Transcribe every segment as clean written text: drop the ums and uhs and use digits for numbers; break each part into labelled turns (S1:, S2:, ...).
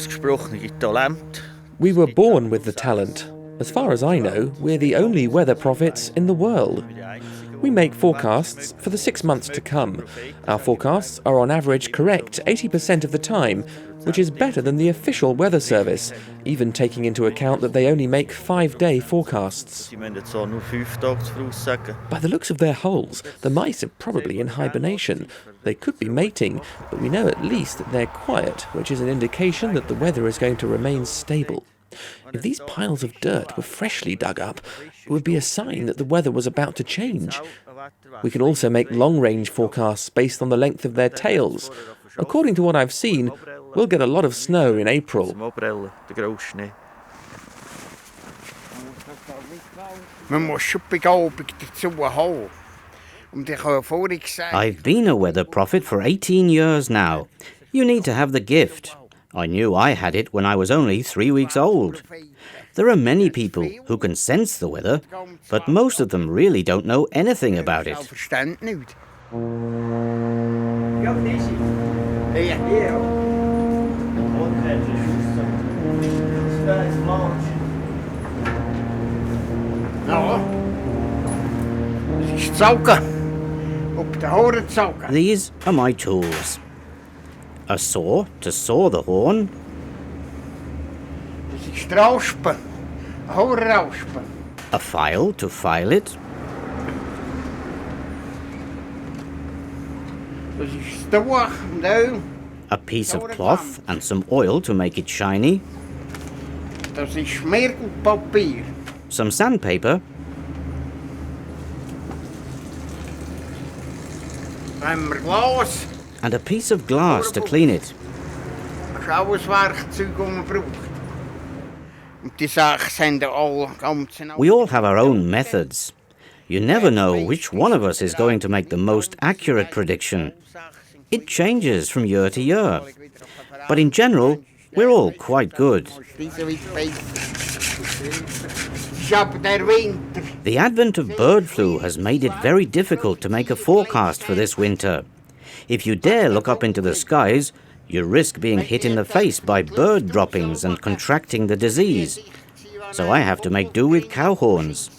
S1: ausgesprochene Talent.
S2: We were born with the talent. As far as I know, we're the only weather prophets in the world. We make forecasts for the 6 months to come. Our forecasts are on average correct 80% of the time, which is better than the official weather service, even taking into account that they only make 5-day forecasts. By the looks of their holes, the mice are probably in hibernation. They could be mating, but we know at least that they're quiet, which is an indication that the weather is going to remain stable. If these piles of dirt were freshly dug up, it would be a sign that the weather was about to change. We can also make long-range forecasts based on the length of their tails. According to what I've seen, we'll get a lot of snow in April.
S3: I've been a weather prophet for 18 years now. You need to have the gift. I knew I had it when I was only 3 weeks old. There are many people who can sense the weather, but most of them really don't know anything about it. These are my tools. A saw to saw the horn. A file to file it. A piece of cloth and some oil to make it shiny. Some sandpaper. And a piece of glass to clean it. We all have our own methods. You never know which one of us is going to make the most accurate prediction. It changes from year to year. But in general, we're all quite good. The advent of bird flu has made it very difficult to make a forecast for this winter. If you dare look up into the skies, you risk being hit in the face by bird droppings and contracting the disease. So I have to make do with cow horns.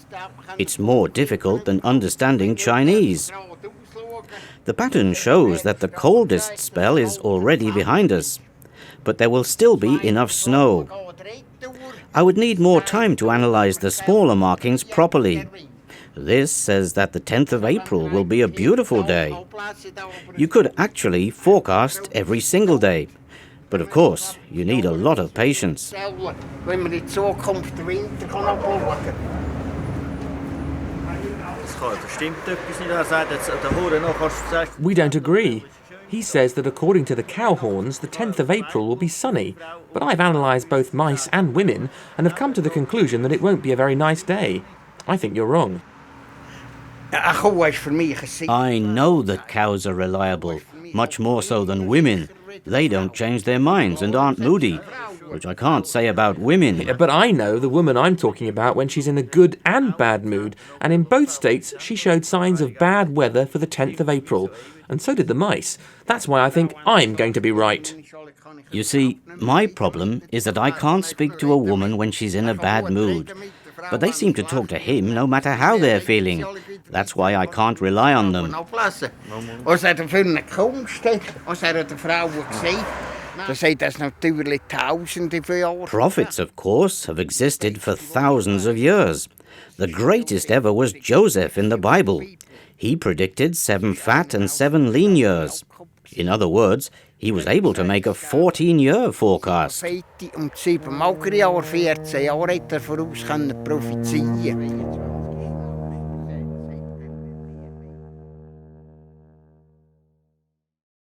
S3: It's more difficult than understanding Chinese. The pattern shows that the coldest spell is already behind us, but there will still be enough snow. I would need more time to analyze the smaller markings properly. This says that the 10th of April will be a beautiful day. You could actually forecast every single day. But of course, you need a lot of patience.
S2: We don't agree. He says that according to the cow horns, the 10th of April will be sunny. But I've analysed both mice and women and have come to the conclusion that it won't be a very nice day. I think you're wrong.
S3: I know that cows are reliable, much more so than women. They don't change their minds and aren't moody, which I can't say about women.
S2: Yeah, but I know the woman I'm talking about when she's in a good and bad mood, and in both states she showed signs of bad weather for the 10th of April, and so did the mice. That's why I think I'm going to be right.
S3: You see, my problem is that I can't speak to a woman when she's in a bad mood. But they seem to talk to him no matter how they're feeling. That's why I can't rely on them. Prophets, of course, have existed for thousands of years. The greatest ever was Joseph in the Bible. He predicted 7 fat and 7 lean years. In other words, he was able to make a 14-year forecast.